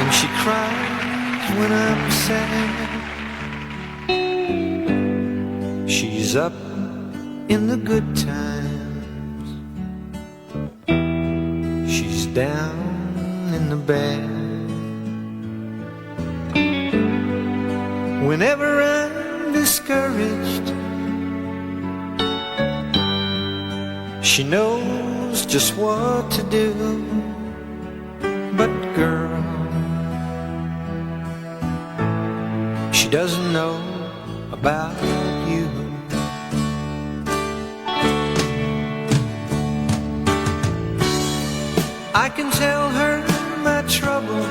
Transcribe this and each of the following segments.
and she cries when I'm sad. She's up in the good times, she's down in the bad. Whenever I'm discouraged, she knows just what to do. But girl, she doesn't know about you. I can tell her my trouble,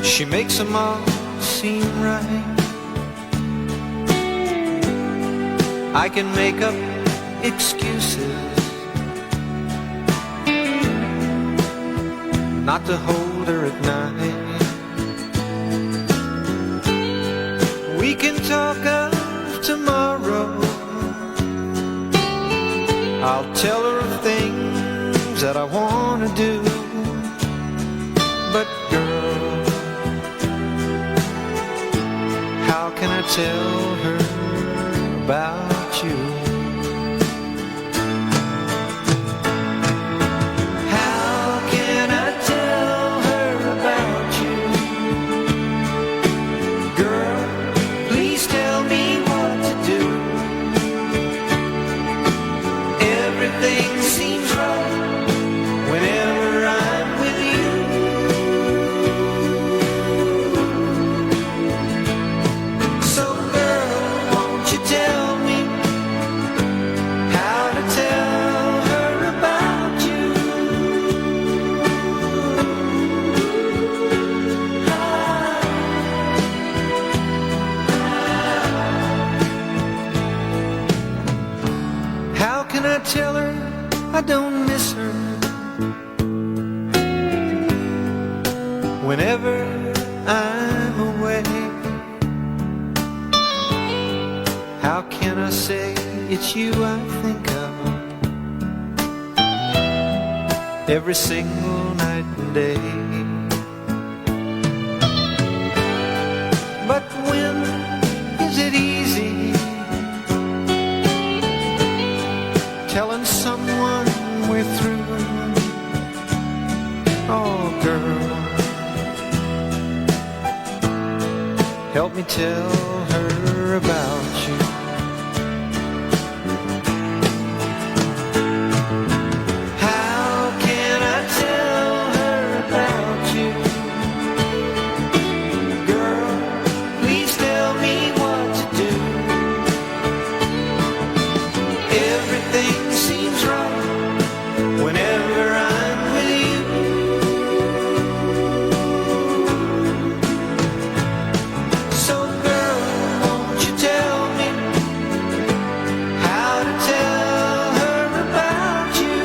she makes them all seem right. I can make up excuses not to hold her at night. We can talk of tomorrow, I'll tell her of things that I want to do. But girl, how can I tell her about you? How can I tell her about you? Girl, please tell me what to do. Everything seems right whenever I'm with you. So girl, won't you tell me how to tell her about you? How can I tell her I don't miss her whenever I'm away? How can I say it's you I think of every single night and day? But when is it easy telling someone we're through? Oh girl, help me tell her about you. How can I tell her about you? Girl, please tell me what to do. Everything seems right whenever I'm with you. So girl, won't you tell me how to tell her about you?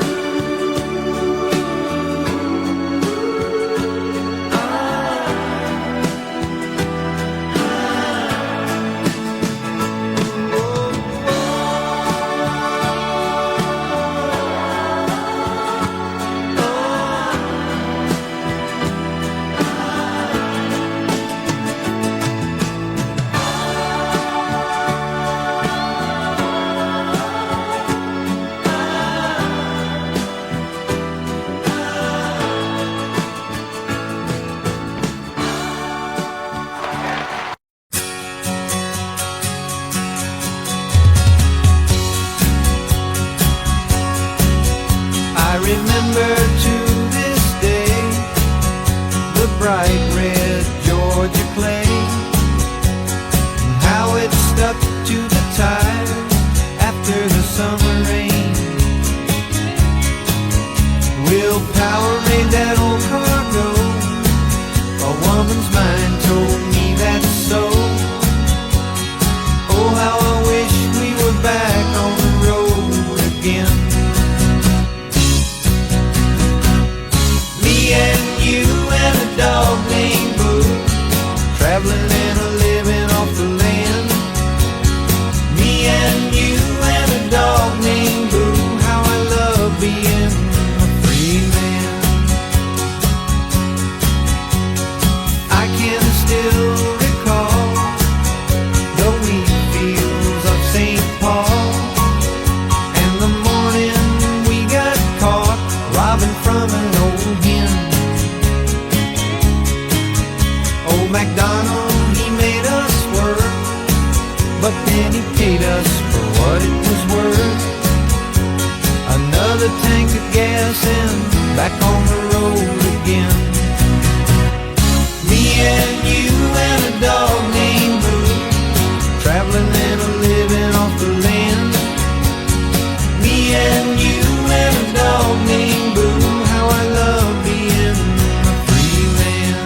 I remember to this day the bright red Georgia clay, and how it stuck to the tires after the summer rain. Willpower made that old car go, a woman's mind told me that's so. Oh, how I wish we were back on the road again. Me and you and a dog named Boo, traveling and a living off the land. Me and you and a dog named Boo, how I love being a free man. MacDonald, he made us work, but then he paid us for what it was worth. Another tank of gas and back on the road again. Me and you and a dog named Boo, traveling and a living off the land. Me and you and a dog named Boo, how I love being a free man.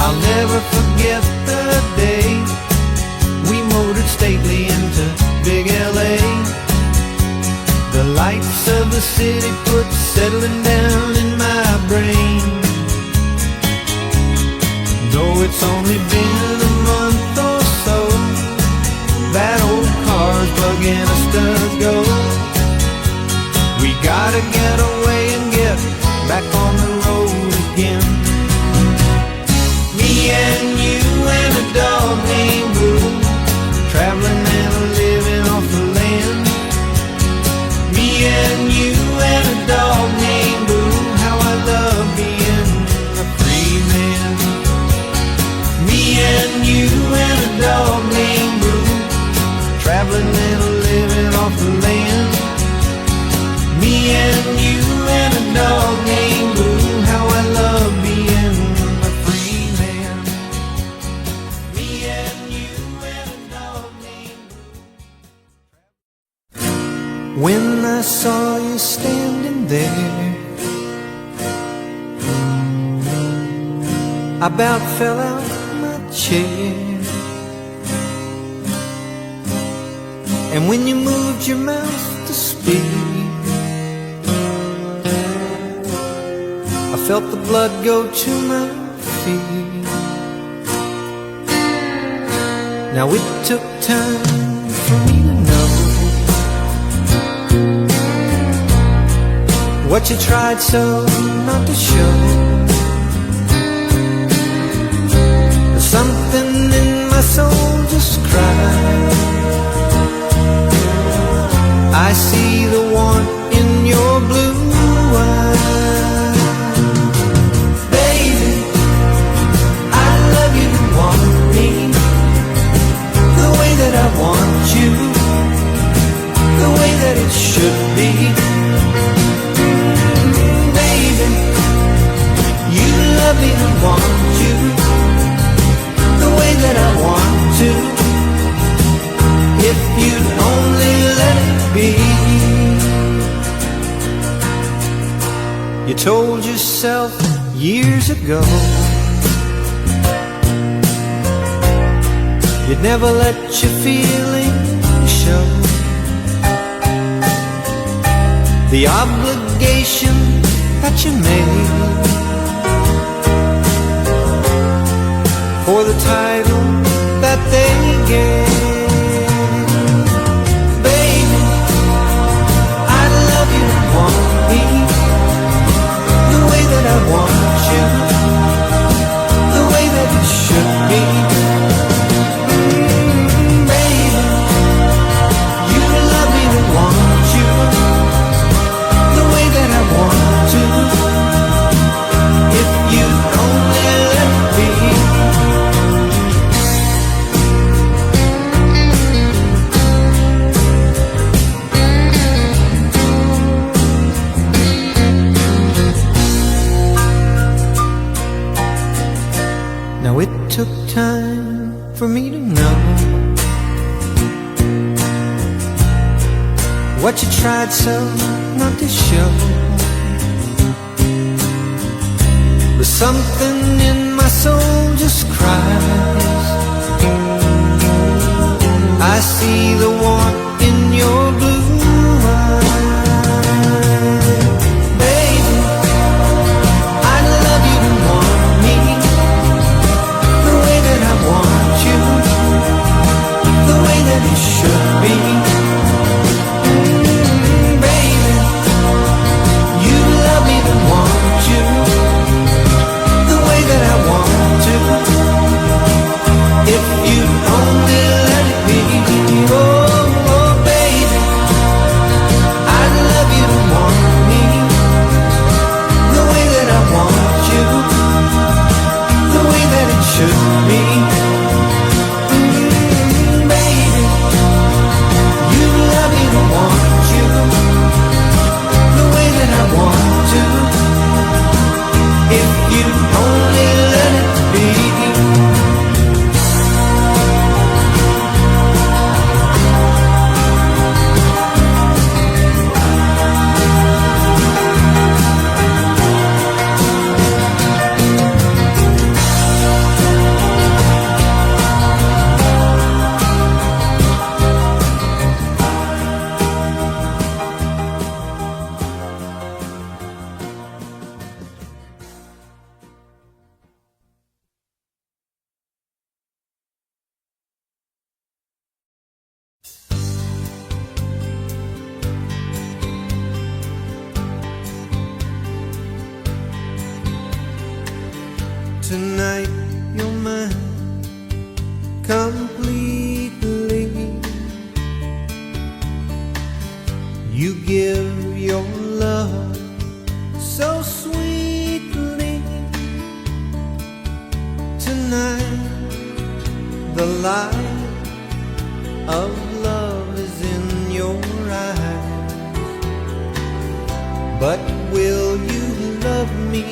I'll never forget the day we motored stately into big LA. The lights of the city put settling down in my brain. Though it's only been a month or so, that old car's bugging us to go. We gotta get away and get back on the road again. Me and you and a dog named Boo, traveling and a living off the land. Me and you and a dog named Boo, how I love being a free man. Me and you and a dog named Boo, traveling and a living off the land. Me and you and a dog named Boo, how I love being a free man. Me and you and a dog named Boo. When I saw you standing there, I about fell out my chair. And when you moved your mouth to speak, I felt the blood go to my feet. Now it took time for me to know what you tried so not to show. There's something in my soul just cried. I see the warmth in your blue eyes. Baby, I love you and want me the way that I want you, the way that it should be. Baby, you love me and want you the way that I want to. If you'd only let it be. You told yourself years ago you'd never let your feelings show. The obligation that you made for the title that they gave. That I want you the way that it should be. Baby, you love me and want you the way that I want to. If you only let me. Now it took time for me to know what you tried so not to show. But something in my soul just cries. I see the warmth in your blue eyes. Baby, I love you and want me the way that I want you, the way that it should be. Baby, you love me and want you the way that I want to. If you only let it be. Oh, oh baby, Tonight you're mine completely. You give your love so sweetly. Tonight the light of love is in your eyes. But will you love me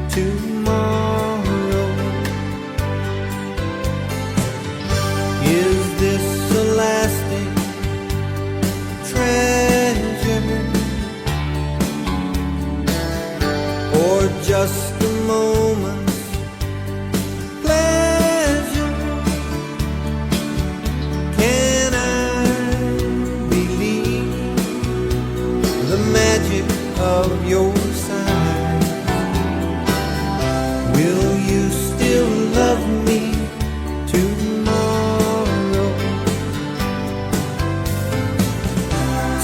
tomorrow? Is this a lasting treasure, or just a moment's pleasure? Can I believe the magic of your sight? Will you still love me tomorrow?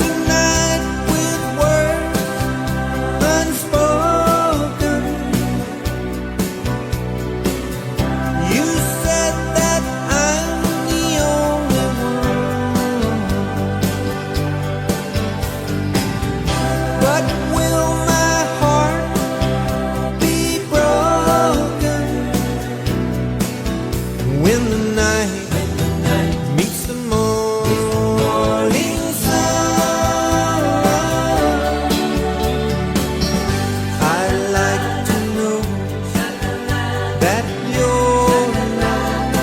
Tonight with words unspoken, you said that I'm the only one. But will my heart be broken when the night meets the morning sun? I'd like to know that your love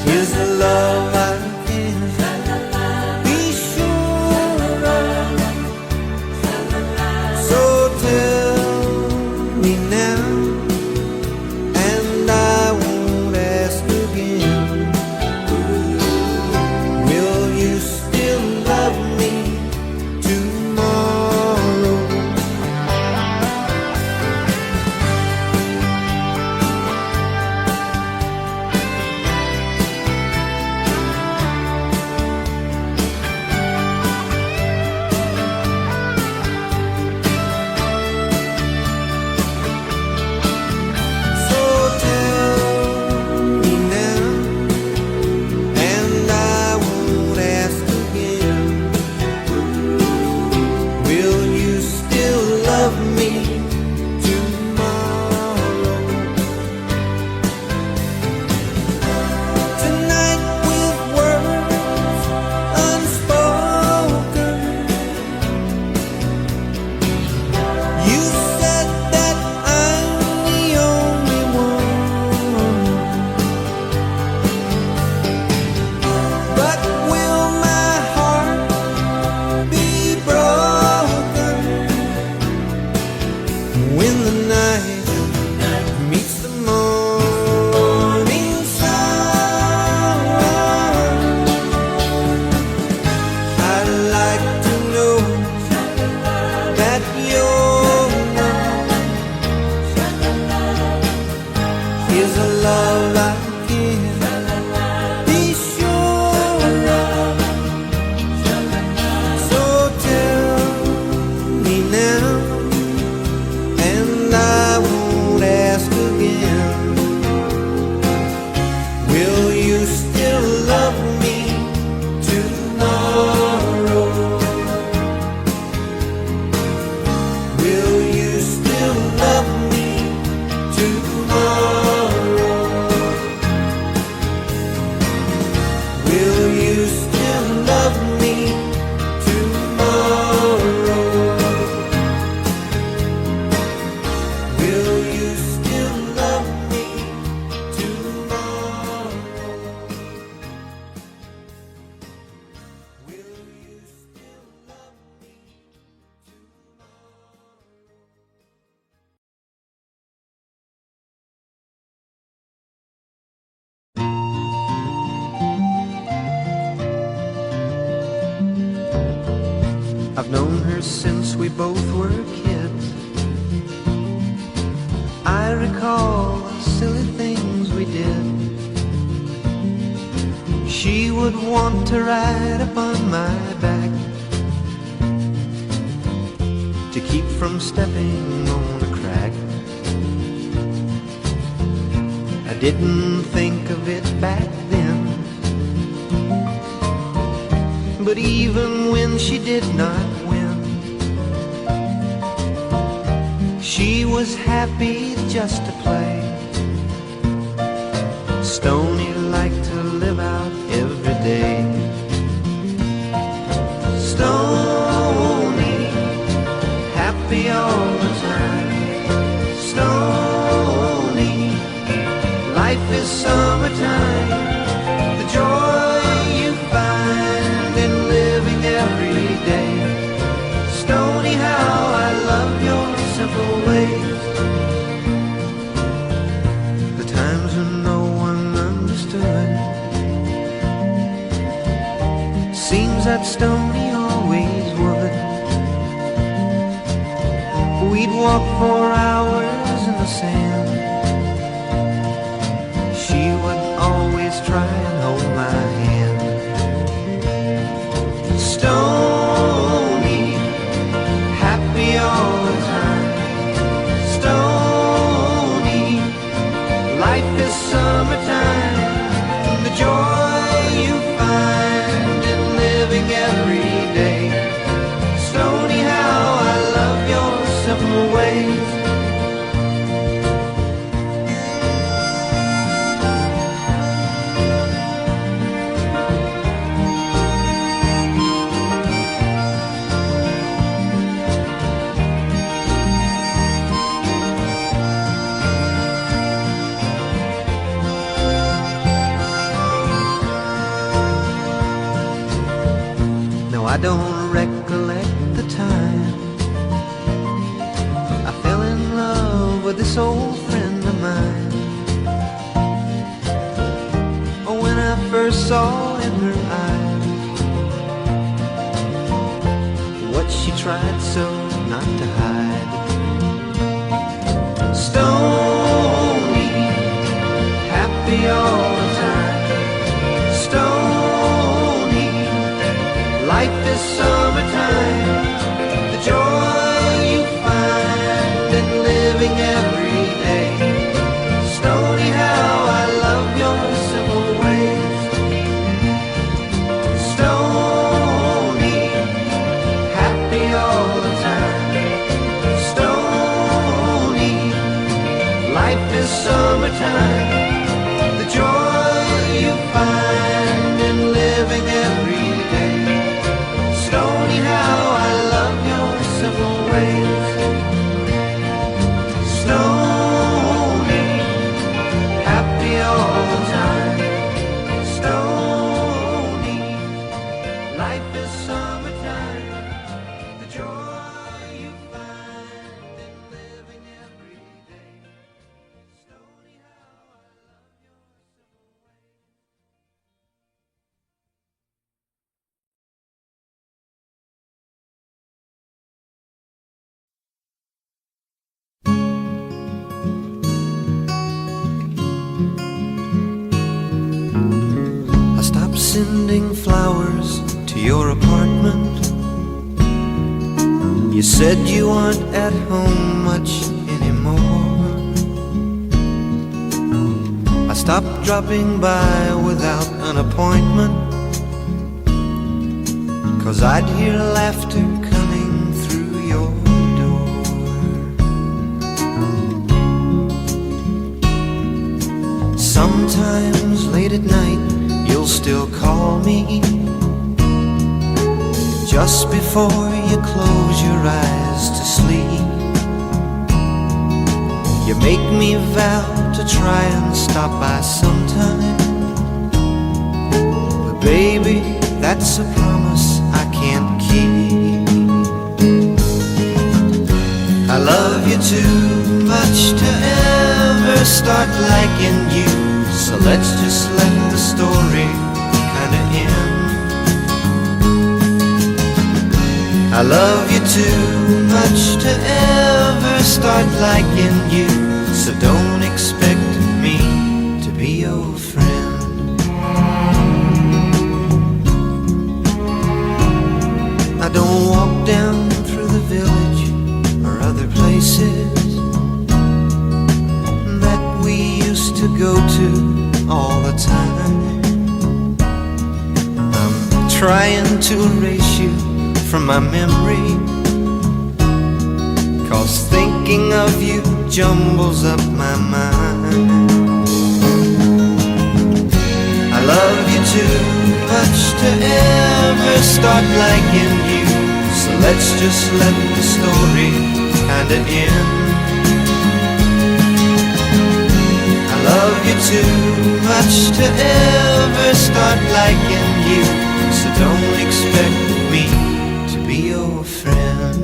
is the love I can be sure of. So tell me now, and I won't ask again. Will you still love me tomorrow? So tell me now, and I won't ask again. Will you still love me tomorrow? Tonight with words unspoken, you said that I'm the only one. But will my heart be broken when the night meets the morning sun? I'd like to know that your love is a love I can be sure of. So tell me now, and I won't ask again. Will you still love me tomorrow? Will you still love me tomorrow? Will you still love me tomorrow? Will you still love me tomorrow? Will you still love me tomorrow? I've known her since we both were kids. I recall the silly things we did. She would want to ride upon my back to keep from stepping on a crack. I didn't think of it back then, but even when she did not win, she was happy just to play. Stoney liked to live out every day. Stoney, happy all the time. Stoney, life is summertime. The joy you find in living every day. Stoney, how I love your simple ways. The times when no one understood, seems that Stoney always would. We'd walk for hours in the sand. She would always try and hold my hand. Stoney, happy all the time. Stoney, life is summertime. The joy you find in living every day. Stoney, how I love your simple ways. I don't recollect the time I fell in love with this old friend of mine. Oh, when I first saw in her eyes what she tried so not to hide. Stoney, happy all the time. Stoney, life is summertime. The joy you find in living every day. Stoney, how I love your simple ways. Stoney, happy all the time. Stoney, life is summertime. The joy you find in living every day. Stoney, how I love your simple ways. Stoney, happy all the time. Stoney, life is summertime. The joy you find in living every day. Stoney, how I love your simple ways. Sending flowers to your apartment. You said you aren't at home much anymore. I stopped dropping by without an appointment, 'cause I'd hear laughter coming through your door. Sometimes late at night you'll still call me, just before you close your eyes to sleep. You make me vow to try and stop by sometime, but baby, that's a promise I can't keep. I love you too much to ever start liking you, so let's just let the story kinda end. I love you too much to ever start liking you, so don't expect me to be your friend. I don't walk down through the village or other places that we used used to go to all the time. I'm trying to erase you from my memory, 'cause thinking of you jumbles up my mind. I love you too much to ever start liking you, so let's just let the story kinda end. I love you too much to ever start liking you, so don't expect me to be your friend.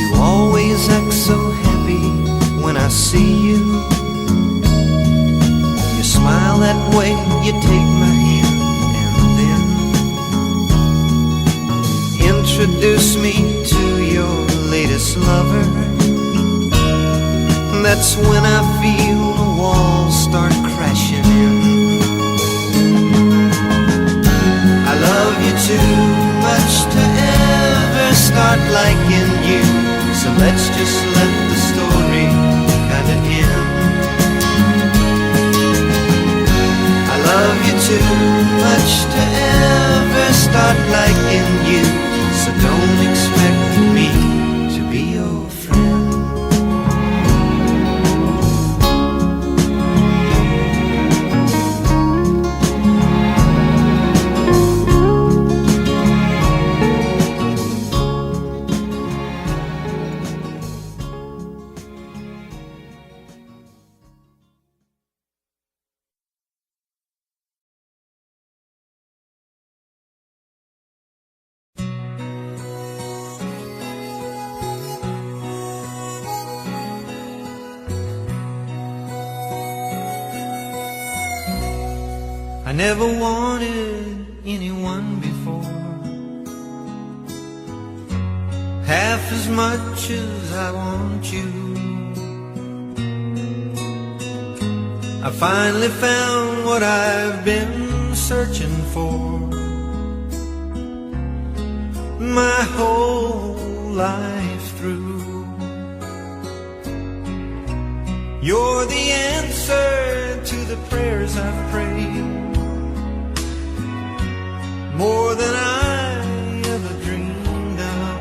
You always act so happy when I see you. You smile that way, you take my hand, and then introduce me to your latest lover. That's when I feel the walls start crashing in. I love you too much to ever start liking you, so let's just let the story kinda end. I love you too much to ever start liking you, so don't expect me to be your friend. I never wanted anyone before half as much as I want you. I finally found what I've been searching for my whole life through. You're the answer to the prayers I've prayed, more than I ever dreamed of.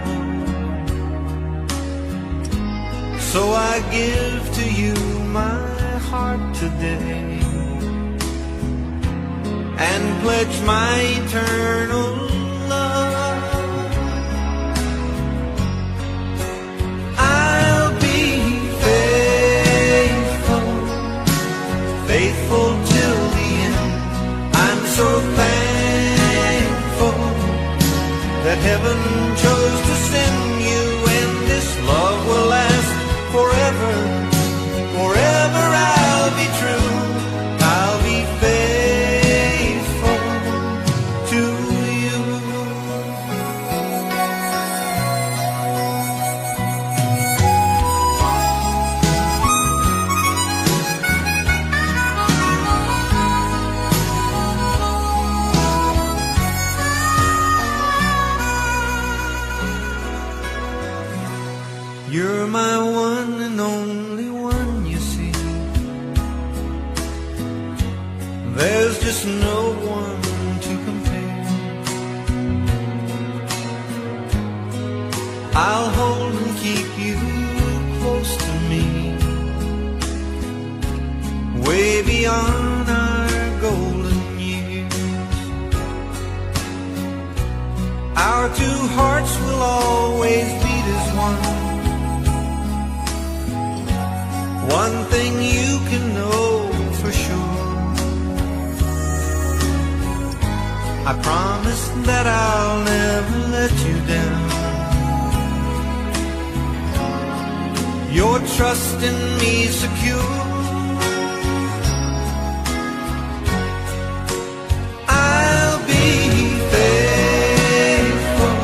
So I give to you my heart today, and pledge my eternal love. I'll be faithful, faithful till the end. I'm so thankful that heaven chose to send you, and this love will last forever. Forever I'll be true, I'll be faithful to you. You're my one and only one, you see. There's just no one to compare. I'll hold and keep you close to me, way beyond our golden years. Our two hearts will always beat as one. One thing you can know for sure, I promise that I'll never let you down. Your trust in me secure, I'll be faithful,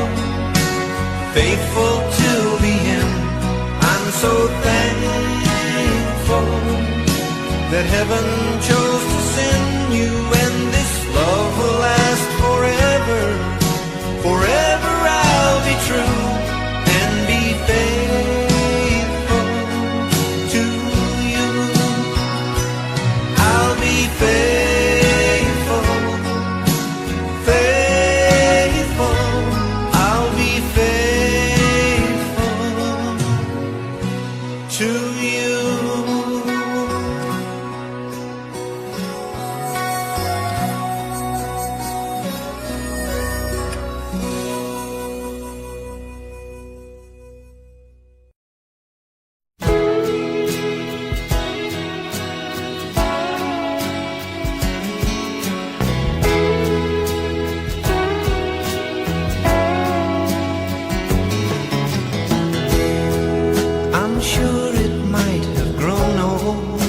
faithful till the end. I'm so thankful that heaven chose to send to you. I'm sure it might have grown old,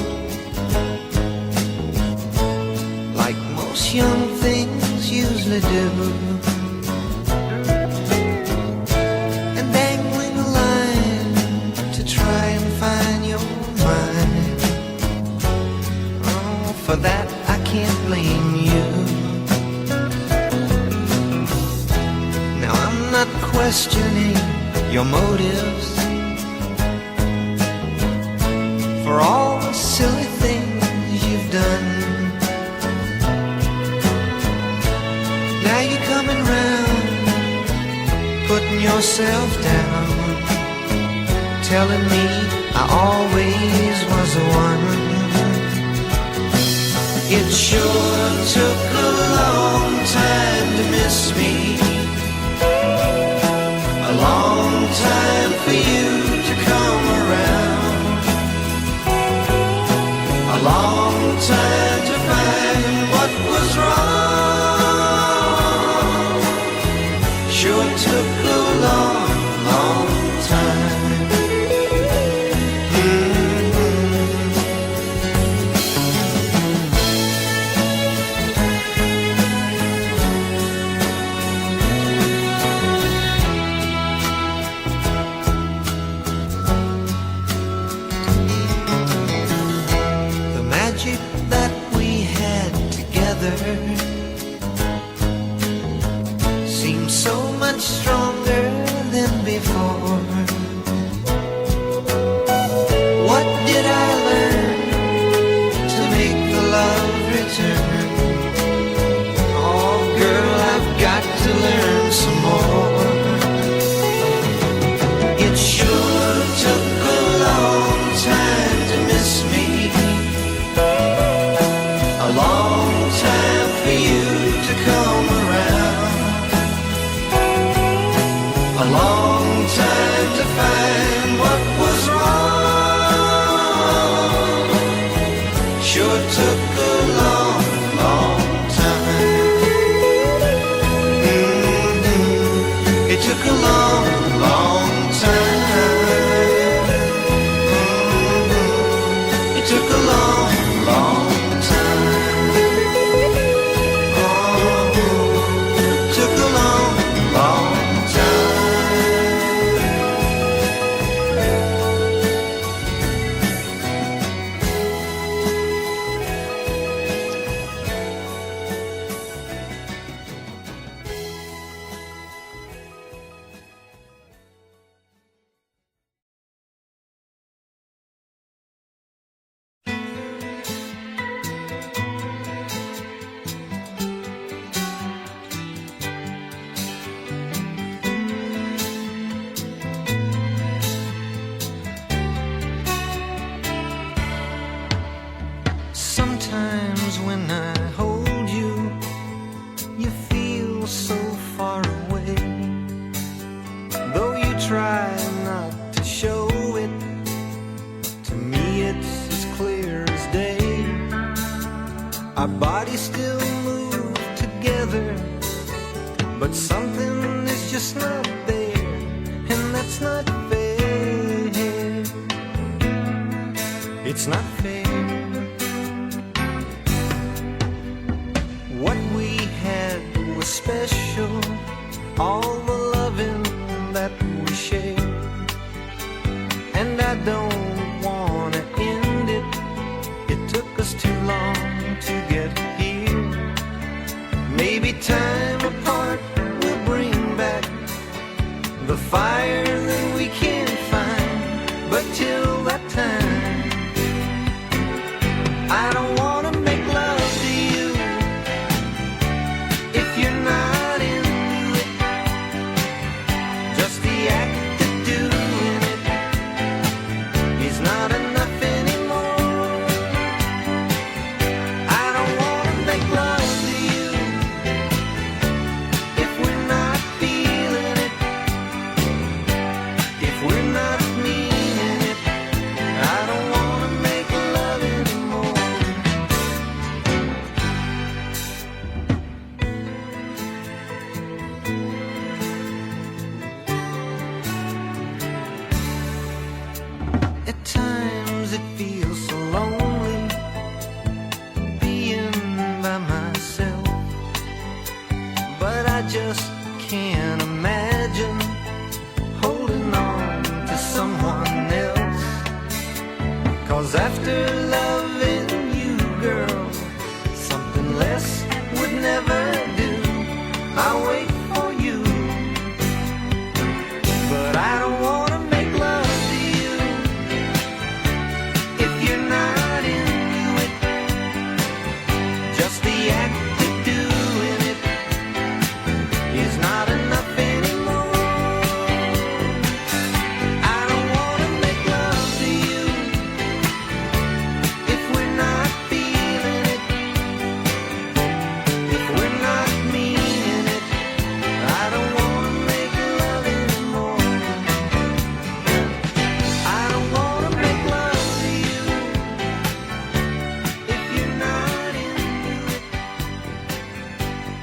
like most young things usually do, and dangling a line to try and find your mind. Oh, for that I can't blame you. Now I'm not questioning your motives for all the silly things you've done. Now you're coming round, putting yourself down, telling me I always was the one. It sure took a long time to miss me, a long time for you to come around, a long time to find what was wrong. Sure took a long, long time. The magic that we had together seems so much stronger than before. What did I learn to make the love return? Oh girl, I've got to learn some more. It sure took a long time to miss me, a long time for you to come around, a long time to find what was wrong. Sure took a long, long time. It took a long, long time. It took a long, long time. Oh, took a long, long Sometimes when I hold you, you feel so far away. Though you try not to show it, to me it's as clear as day. Our bodies still move together, but something is just not there, and that's not fair. It's not fair. What we had was special, all the loving that we shared, and I don't want to end it. It took us too long to get here. Maybe time apart will bring back the fire that we can't find, but till that time, I don't want to make love to you if you're not into it. Just the act of doing it is At times it feels so lonely being by myself, but I just can't imagine holding on to someone else. 'Cause after loving you, girl, something less would never do. I'll wait for you, but I don't wanna make love to you if you're not into it. Just the act of doing it is not enough anymore. I don't wanna make love to you if we're not feeling it, if we're not meaning it. I don't wanna make love anymore. I don't wanna make love to you if you're not into it.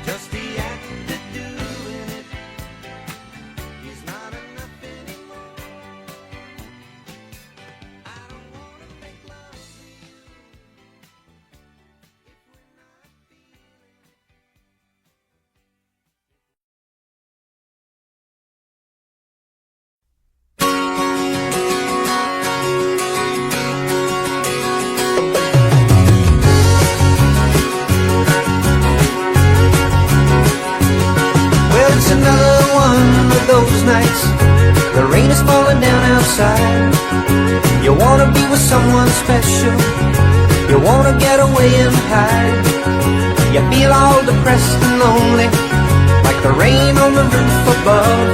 Just the act of doing it is not enough anymore. I don't wanna make love to you if we're not Well, it's another one of those nights. The rain is falling down outside. You wanna be with someone special. You wanna get away and hide. You feel all depressed and lonely, like the rain on the roof above.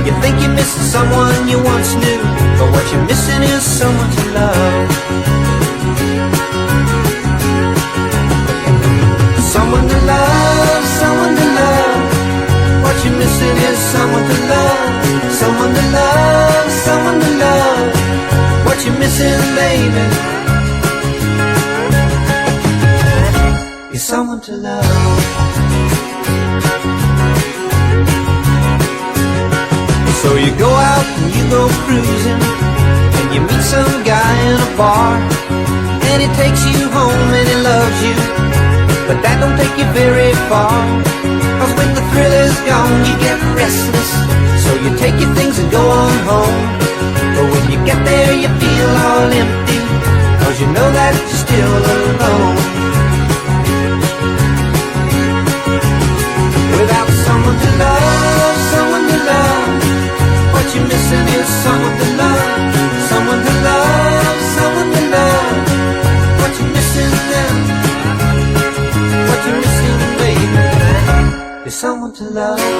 You think you're missing someone you once knew, but what you're missing is someone to love. Someone to love, someone to love. What you're missing is someone to love. Someone to love, someone to love. What you're missing, baby, is someone to love. So you go out and you go cruising, and you meet some guy in a bar, and he takes you home and he loves you, but that don't take you very far. 'Cause when the thrill is gone, you get restless, so you take your things and go on home. But when you get there, you feel all empty, 'cause you know that you're still alone. Without someone to love, someone to love. What you're missing is someone to love. Someone to love, someone to love. What you're missing then, what you're missing, baby, is someone to love.